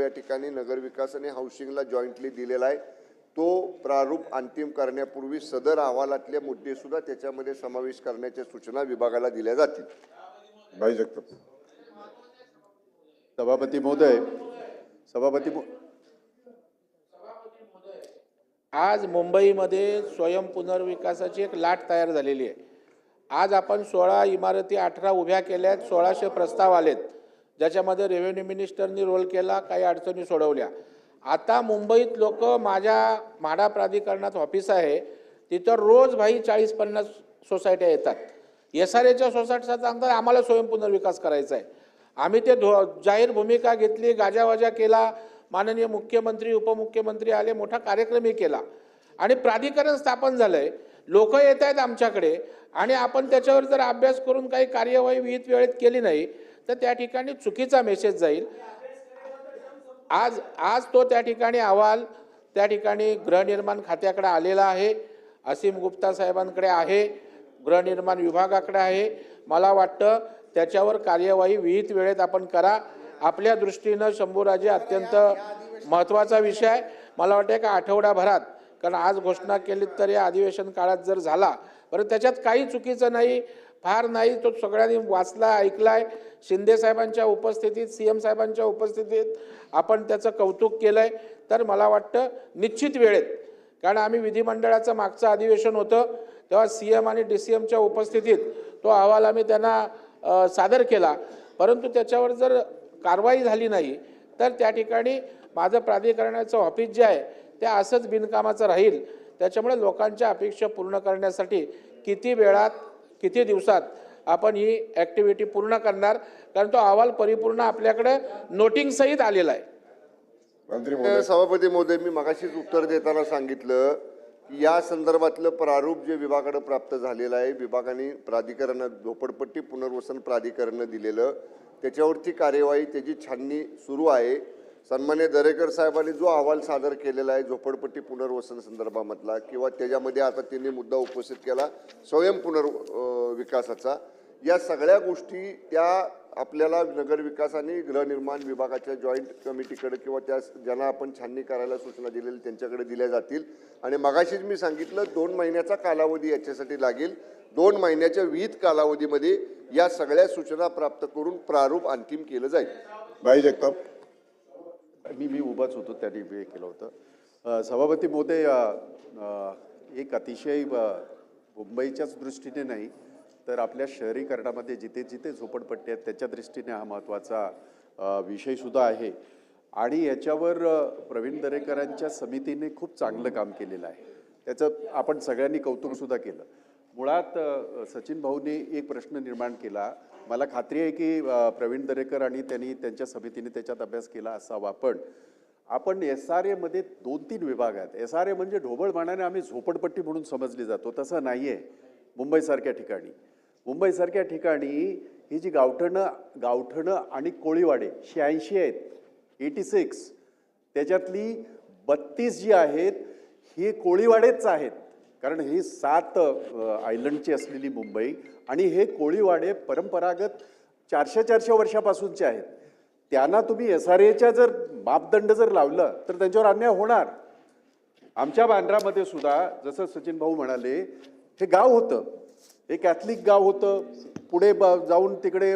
या ठिकाणी नगरविकास आणि हाऊसिंगला जॉईंटली दिलेला आहे। तो प्रारूप अंतिम करण्यापूर्वी सदर अहवालातले मुद्दे सुद्धा त्याच्यामध्ये समावेश करण्याच्या सूचना विभागाला दिल्या जातील। भाई जगताप। सभापती महोदय, आज मुंबईमध्ये स्वयं पुनर्विकासाची एक लाट तयार झालेली आहे। आज आपण 16 इमारती 18 उभ्या केल्यात, 1600 प्रस्ताव आलेत, ज्याच्यामध्ये रेव्हेन्यू मिनिस्टरनी रोल केला, काही अडचणी सोडवल्या। आता मुंबईत लोक माझ्या म्हाडा प्राधिकरणात ऑफिस आहे, तिथं रोज भाई 40-50 सोसायट्या येतात। SRAच्या सोसायटीचा सांगतात आम्हाला स्वयं पुनर्विकास करायचा आहे। आम्ही ते जाहीर भूमिका घेतली, गाजावाजा केला, माननीय मुख्यमंत्री उपमुख्यमंत्री आले, मोठा कार्यक्रमही केला आणि प्राधिकरण स्थापन झालंय। लोक येत आहेत आमच्याकडे आणि आपण त्याच्यावर जर अभ्यास करून काही कार्यवाही विहित वेळेत केली नाही तर त्या ठिकाणी चुकीचा मेसेज जाईल। आज तो त्या ठिकाणी अहवाल त्या ठिकाणी गृहनिर्माण खात्याकडे आलेला आहे, असीम गुप्ता साहेबांकडे आहे, गृहनिर्माण विभागाकडे आहे। मला वाटतं त्याच्यावर कार्यवाही विहित वेळेत आपण करा। आपल्या दृष्टीनं शंभूराजे अत्यंत महत्त्वाचा विषय आहे। मला वाटतं का आठवडाभरात, कारण आज घोषणा केली तर या अधिवेशन काळात जर झाला परंतु त्याच्यात काही चुकीचं नाही, फार नाही, तो सगळ्यांनी वाचला ऐकलाय। शिंदे साहेबांच्या उपस्थितीत, CM साहेबांच्या उपस्थितीत आपण त्याचं कौतुक केलंय। तर मला वाटतं निश्चित वेळेत, कारण आम्ही विधिमंडळाचं मागचं अधिवेशन होतं तेव्हा CM आणि DCMच्या उपस्थितीत तो अहवाल आम्ही त्यांना सादर केला, परंतु त्याच्यावर जर कारवाई झाली नाही तर त्या ठिकाणी माझं प्राधिकरणाचं ऑफिस जे आहे ते असंच बिनकामाचं राहील। त्याच्यामुळे लोकांच्या अपेक्षा पूर्ण करण्यासाठी किती वेळात किती दिवसात आपण ही ॲक्टिव्हिटी पूर्ण करणार, कारण तो अहवाल परिपूर्ण आपल्याकडे नोटिंग सहित आलेला आहे। मंत्री महोदय। सभापती महोदय, मी मगाशीच उत्तर देताना सांगितलं की या संदर्भातलं प्रारूप जे विभागाकडे प्राप्त झालेलं आहे, विभागाने प्राधिकरण झोपडपट्टी पुनर्वसन प्राधिकरण दिलेलं, त्याच्यावरती कार्यवाही त्याची छाननी सुरू आहे। सन्मान्य दरेकर साहेबांनी जो अहवाल सादर केलेला आहे झोपडपट्टी पुनर्वसन संदर्भामधला, किंवा त्याच्यामध्ये आता त्यांनी मुद्दा उपस्थित केला स्वयं पुनर्विकासाचा, या सगळ्या गोष्टी त्या आपल्याला नगरविकास आणि गृहनिर्माण विभागाच्या जॉईंट कमिटीकडे किंवा त्या ज्यांना आपण छाननी करायला सूचना दिलेली त्यांच्याकडे दिल्या जातील। आणि मगाशीच मी सांगितलं 2 महिन्याचा कालावधी याच्यासाठी लागेल। 2 महिन्याच्या विहित कालावधीमध्ये या सगळ्या सूचना प्राप्त करून प्रारूप अंतिम केलं जाईल। भाई जगताप। मी उभाच होतो त्यांनी हे केलं होतं। सभापती महोदय, एक अतिशय मुंबईच्याच दृष्टीने नाही तर आपल्या शहरीकरणामध्ये जिथे जिथे झोपडपट्टी आहेत त्याच्या दृष्टीने हा महत्त्वाचा विषय सुद्धा आहे आणि याच्यावर प्रवीण दरेकरांच्या समितीने खूप चांगलं काम केलेलं आहे, त्याचं आपण सगळ्यांनी कौतुकसुद्धा केलं। मुळात सचिन भाऊंनी एक प्रश्न निर्माण केला, मला खात्री आहे की प्रवीण दरेकर आणि त्यांनी त्यांच्या समितीने त्याच्यात अभ्यास केला असावा, पण आपण SRA मध्ये 2-3 विभाग आहेत। SRA म्हणजे ढोबळमानाने आम्ही झोपडपट्टी म्हणून समजली जातो, तसं नाही आहे। मुंबईसारख्या ठिकाणी ही जी गावठणं आणि कोळीवाडे 86 आहेत, 86, त्याच्यातली 32 जी आहेत ही कोळीवाडेच आहेत, कारण ही 7 आयलंडची असलेली मुंबई आणि हे कोळीवाडे परंपरागत 400 वर्षापासूनचे आहेत। त्यांना तुम्ही SRAच्या जर मापदंड जर लावलं तर त्यांच्यावर अन्याय होणार। आमच्या बांद्रामध्ये सुद्धा जसं सचिन भाऊ म्हणाले, हे गाव होतं, हे कॅथलिक गाव होतं, पुढे जाऊन तिकडे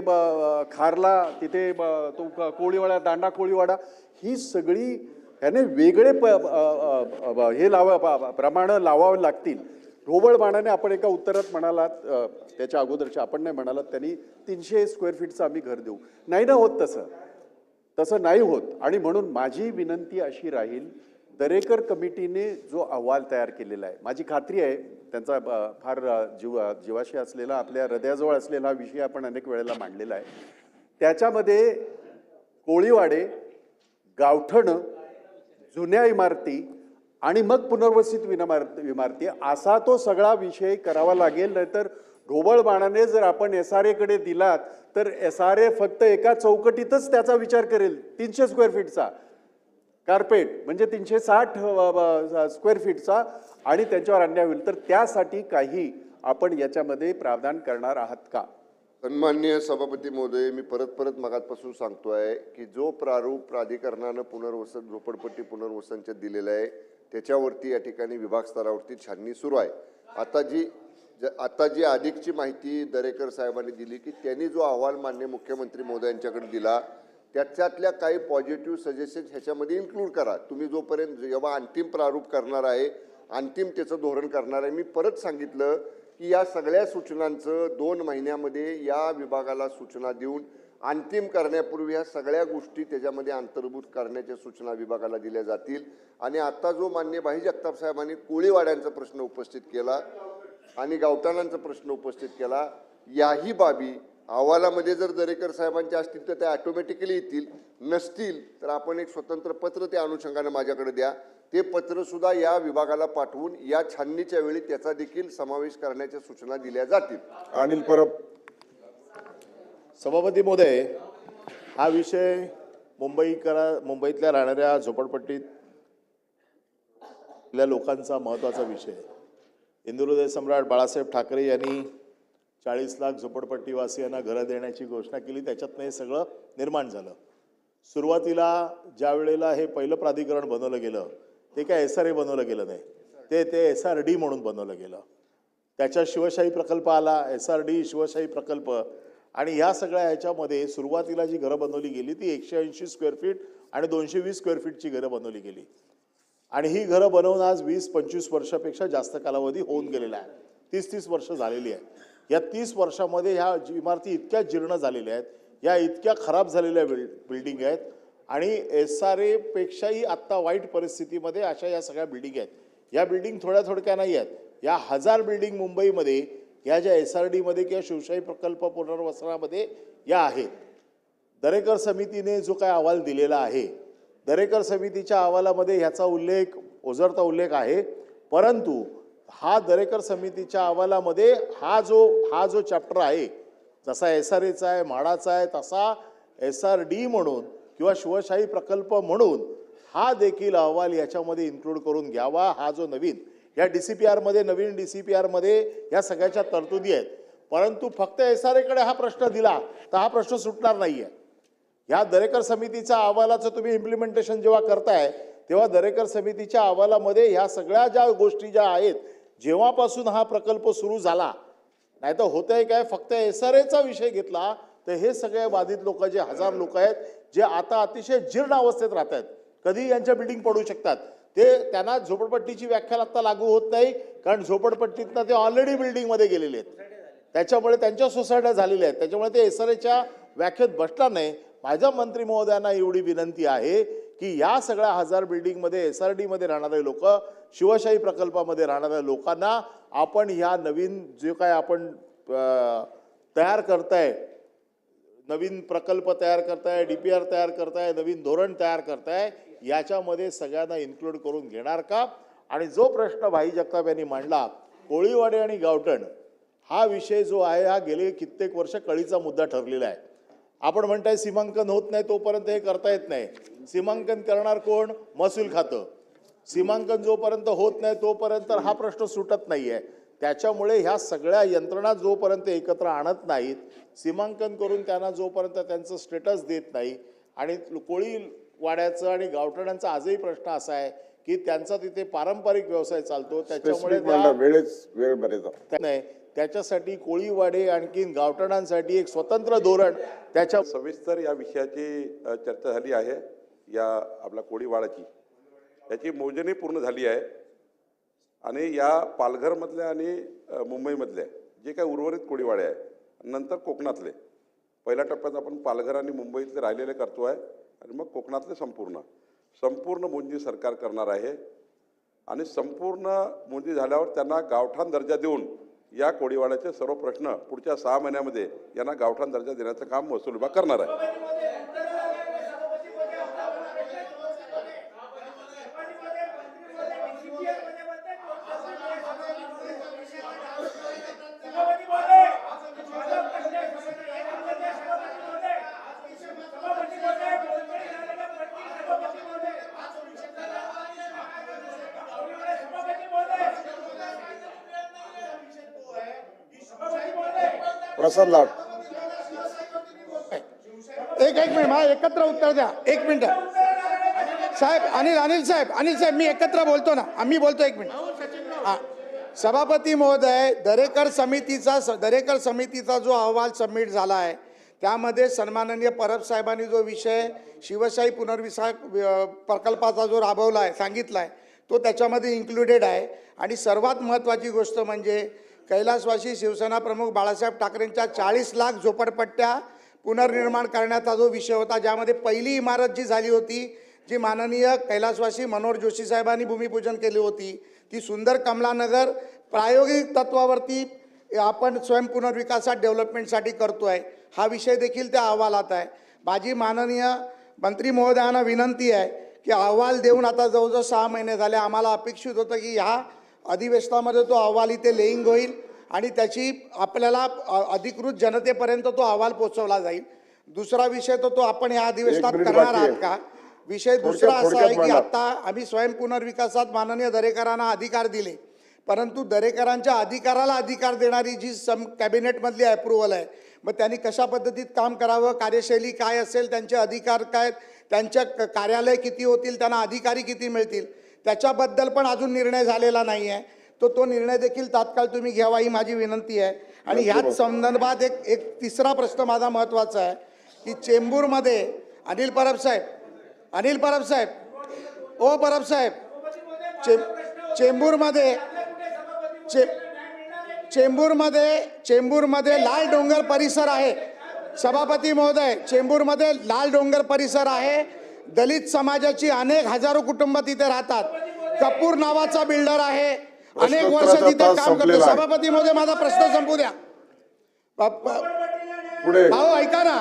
खारला, तिथे तो कोळीवाडा, दांडा कोळीवाडा, ही सगळी ह्याने वेगळे हे प्रमाणं लावावे लागतील। ढोबळमानाने आपण एका उत्तरात म्हणालात, त्याच्या अगोदरच्या आपण नाही म्हणालात, त्यांनी 300 स्क्वेअर फीटचं आम्ही घर देऊ, नाही ना होत, तसं नाही होत। आणि म्हणून माझी विनंती अशी राहील, दरेकर कमिटीने जो अहवाल तयार केलेला आहे, माझी खात्री आहे त्यांचा फार जीवाशी असलेला, आपल्या हृदयाजवळ असलेला हा विषय आपण अनेक वेळेला मांडलेला आहे, त्याच्यामध्ये कोळीवाडे, गावठणं, जुन्या इमारती आणि मग पुनर्वसित इमारती असा तो सगळा विषय करावा लागेल। नाहीतर ढोबळमानाने जर आपण SRA कडे दिलात तर SRA फक्त एका चौकटीतच त्याचा विचार करेल, 300 स्क्वेअर फीटचा कार्पेट म्हणजे 360 स्क्वेअर फीटचा, आणि त्यांच्यावर अन्याय होईल। तर त्यासाठी काही आपण याच्यामध्ये प्रावधान करणार आहात का? सन्माननीय सभापती महोदय, मी परत मगाचपासून सांगतोय की जो प्रारूप प्राधिकरणानं पुनर्वसन झोपडपट्टी पुनर्वसनच्या दिलेला आहे त्याच्यावरती या ठिकाणी विभाग स्तरावरती छाननी सुरू आहे. आता जी अधिकची माहिती दरेकर साहेबांनी दिली की त्यांनी जो अहवाल माननीय मुख्यमंत्री महोदयांच्याकडे दिला त्याच्यातल्या काही पॉझिटिव्ह सजेशन ह्याच्यामध्ये इन्क्लूड करा. तुम्ही जोपर्यंत जेव्हा अंतिम प्रारूप करणार आहे, अंतिम त्याचं धोरण करणार आहे, मी परत सांगितलं की या सगळ्या सूचनांचं 2 महिन्यामध्ये या विभागाला सूचना देऊन अंतिम करण्यापूर्वी ह्या सगळ्या गोष्टी त्याच्यामध्ये अंतर्भूत करण्याच्या सूचना विभागाला दिल्या जातील. आणि आता जो माननीय भाई जगताप साहेबांनी कोळीवाड्यांचा प्रश्न उपस्थित केला आणि गावठाणांचा प्रश्न उपस्थित केला, याही बाबी अहवालामध्ये जर दरेकर साहेबांच्या असतील तर त्या ऑटोमॅटिकली येतील, नसतील तर आपण एक स्वतंत्र पत्र त्या अनुषंगाने माझ्याकडे द्या. ते पत्र सुद्धा या विभागाला पाठवून या छाननीच्या वेळी त्याचा देखील समावेश करण्याच्या सूचना दिल्या जातील. अनिल परब. सभापती महोदय, हा विषय मुंबईतल्या राहणाऱ्या झोपडपट्टीतल्या लोकांचा महत्त्वाचा विषय आहे. हिंदुहृदय सम्राट बाळासाहेब ठाकरे यांनी 40 लाख झोपडपट्टीवासियांना घरं देण्याची घोषणा केली. त्याच्यातनं हे सगळं निर्माण झालं. सुरुवातीला ज्या वेळेला हे पहिलं प्राधिकरण बनवलं गेलं ते काय SRA बनवलं गेलं नाही, ते SRD म्हणून बनवलं गेलं. त्याच्या शिवशाही प्रकल्प आला, SRD शिवशाही प्रकल्प, आणि ह्या सगळ्या ह्याच्यामध्ये सुरुवातीला जी घरं बनवली गेली ती 180 स्क्वेअर फीट आणि 220 स्क्वेअर फीटची घरं बनवली गेली. आणि ही घरं बनवून आज 20-25 वर्षापेक्षा जास्त कालावधी होऊन गेलेला आहे. 30-30 वर्ष झालेली आहे. या 30 वर्षामध्ये ह्या इमारती इतक्या जीर्ण झालेल्या आहेत, या इतक्या खराब झालेल्या बिल्डिंग आहेत, आणि SRA पेक्षाही आत्ता वाईट परिस्थितीमध्ये अशा या सगळ्या बिल्डिंग आहेत. या बिल्डिंग थोड्या नाही आहेत. या 1000 बिल्डिंग मुंबईमध्ये या ज्या SRD मध्ये किंवा शिवशाही प्रकल्प पुनर्वसनामध्ये या आहेत. दरेकर समितीने जो काय अहवाल दिलेला आहे, दरेकर समितीच्या अहवालामध्ये ह्याचा उल्लेख, ओझरता उल्लेख आहे, परंतु हा दरेकर समितीच्या अहवालामध्ये हा जो चॅप्टर आहे, जसा SRAचा आहे, म्हाडाचा आहे, तसा SRD म्हणून किंवा शिवशाही प्रकल्प म्हणून हा देखील अहवाल याच्यामध्ये इन्क्लूड करून घ्यावा. हा जो नवीन या नवीन DCPR मध्ये या सगळ्याच्या तरतुदी आहेत, परंतु फक्त SRA कडे हा प्रश्न दिला तर हा प्रश्न सुटणार नाहीये. या दरेकर समितीच्या अहवालाचं तुम्ही इम्प्लिमेंटेशन जेव्हा करताय तेव्हा दरेकर समितीच्या अहवालामध्ये ह्या सगळ्या ज्या गोष्टी ज्या आहेत, जेव्हापासून हा प्रकल्प सुरू झाला, नाही तर होतंय काय, फक्त SRAचा विषय घेतला तर हे सगळे बाधित लोक, जे 1000 लोक आहेत, जे आता अतिशय जीर्ण अवस्थेत राहत आहेत, कधी यांच्या बिल्डिंग पडू शकतात, त्यांना झोपडपट्टीची व्याख्या आता लागू होत नाही, कारण झोपडपट्टीतनं ते ऑलरेडी बिल्डिंगमध्ये गेलेले आहेत. त्याच्यामुळे त्यांच्या सोसायट्या झालेल्या आहेत, त्याच्यामुळे ते SRAच्या व्याख्येत बसणार नाही. माझ्या मंत्री महोदयांना एवढी विनंती आहे की या सगळ्या 1000 बिल्डिंगमध्ये SRD मध्ये राहणारे लोक, शिवशाही प्रकल्पामध्ये राहणाऱ्या लोकांना आपण ह्या नवीन जे काय आपण तयार करताय, नवीन प्रकल्प तयार करताय, DPR तयार करताय, नवीन धोरण तयार करताय, याच्यामध्ये सगळ्यांना इन्क्लूड करून घेणार का? आणि जो प्रश्न भाई जगताप यांनी मांडला, कोळीवाडे आणि गावठण, हा विषय जो आहे हा गेले कित्येक वर्ष कळीचा मुद्दा ठरलेला आहे. आपण म्हणताय सीमांकन होत नाही तोपर्यंत हे करता येत नाही. सीमांकन करणार कोण? महसूल खातं. सीमांकन जोपर्यंत होत नाही तोपर्यंत हा प्रश्न सुटत नाहीये. त्याच्यामुळे ह्या सगळ्या यंत्रणा जोपर्यंत एकत्र आणत नाहीत, सीमांकन करून त्यांना जोपर्यंत त्यांचं स्टेटस देत नाही, आणि कोळीवाड्याचं आणि गावठणांचा आजही प्रश्न असा आहे की त्यांचा तिथे पारंपरिक व्यवसाय चालतो, त्याच्यामुळे नाही, त्याच्यासाठी कोळीवाडे आणखीन गावठणांसाठी एक स्वतंत्र धोरण त्याच्या सविस्तर या विषयाची चर्चा झाली आहे. या आपल्या कोळीवाडाची याची मोजणी पूर्ण झाली आहे, आणि या पालघरमधल्या आणि मुंबईमधल्या जे काही उर्वरित कोळीवाडे आहे, नंतर कोकणातले, पहिल्या टप्प्यात आपण पालघर आणि मुंबईतले राहिलेले करतो आहे, आणि मग कोकणातले संपूर्ण मोजणी सरकार करणार आहे. आणि संपूर्ण मोजणी झाल्यावर त्यांना गावठाण दर्जा देऊन या कोळीवाड्याचे सर्व प्रश्न पुढच्या 6 महिन्यामध्ये यांना गावठाण दर्जा देण्याचं काम महसूल विभाग करणार आहे. प्रसाद लाड. एक मिनिट मला एकत्र उत्तर द्या. एक मिनिट साहेब, अनिल साहेब मी एकत्र बोलतो ना. आम्ही बोलतो एक मिनिट. हा. सभापती महोदय, दरेकर समितीचा जो अहवाल सबमिट झाला आहे त्यामध्ये सन्माननीय परब साहेबांनी जो विषय शिवशाही पुनर्विकास प्रकल्पाचा जो राबवला आहे सांगितला आहे तो त्याच्यामध्ये इन्क्लुडेड आहे. आणि सर्वात महत्त्वाची गोष्ट म्हणजे कैलासवासी शिवसेना प्रमुख बाळासाहेब ठाकरेंच्या 40 लाख झोपडपट्ट्या पुनर्निर्माण करण्याचा जो विषय होता, ज्यामध्ये पहिली इमारत जी झाली होती, जी माननीय कैलासवासी मनोहर जोशी साहेबांनी भूमिपूजन केली होती, ती सुंदर कमलानगर प्रायोगिक तत्वावरती आपण स्वयं पुनर्विकासात डेव्हलपमेंटसाठी करतो आहे. हा विषय देखील त्या अहवालात आहे. माझी माननीय मंत्री महोदयांना विनंती आहे की अहवाल देऊन आता जवळजवळ 6 महिने झाले. आम्हाला अपेक्षित होतं की ह्या अधिवेशनामध्ये तो अहवाल इथे लेईंग होईल आणि त्याची आपल्याला अधिकृत जनतेपर्यंत तो अहवाल पोहोचवला जाईल. दुसरा विषय तो आपण या अधिवेशनात करणार आहात का? विषय दुसरा असा आहे की आता आम्ही स्वयं पुनर्विकासात माननीय दरेकरांना अधिकार दिले, परंतु दरेकरांच्या अधिकाराला अधिकार देणारी जी कॅबिनेटमधली अप्रुव्हल आहे, मग त्यांनी कशा पद्धतीत काम करावं, कार्यशैली काय असेल, त्यांचे अधिकार काय, त्यांच्या कार्यालय किती होतील, त्यांना अधिकारी किती मिळतील, त्याच्याबद्दल पण अजून निर्णय झालेला नाही आहे. तो निर्णय देखील तात्काळ तुम्ही घ्यावा ही माझी विनंती आहे. आणि ह्याच संदर्भात एक तिसरा प्रश्न माझा महत्त्वाचा आहे की चेंबूरमध्ये अनिल परब साहेब चेंबूरमध्ये लाल डोंगर परिसर आहे. सभापती महोदय, चेंबूरमध्ये लाल डोंगर परिसर आहे. दलित समाजाची अनेक हजारो कुटुंब तिथे राहतात. कपूर नावाचा बिल्डर आहे, अनेक वर्ष तिथे काम करतो. सभापती महोदय, माझा प्रश्न संपू द्या. भाऊ ऐका ना.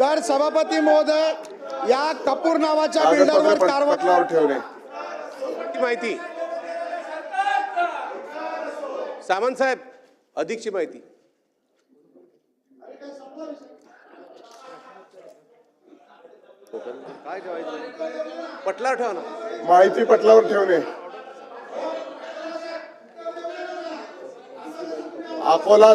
तर सभापती महोदय, या कपूर नावाच्या बिल्डरवर कारवाई ठेवणे माहिती सामंत साहेब, अधिकची माहिती. काय ठेवायचं? पटलावर ठेवा ना. माहिती पटलावर ठेवणे. अकोला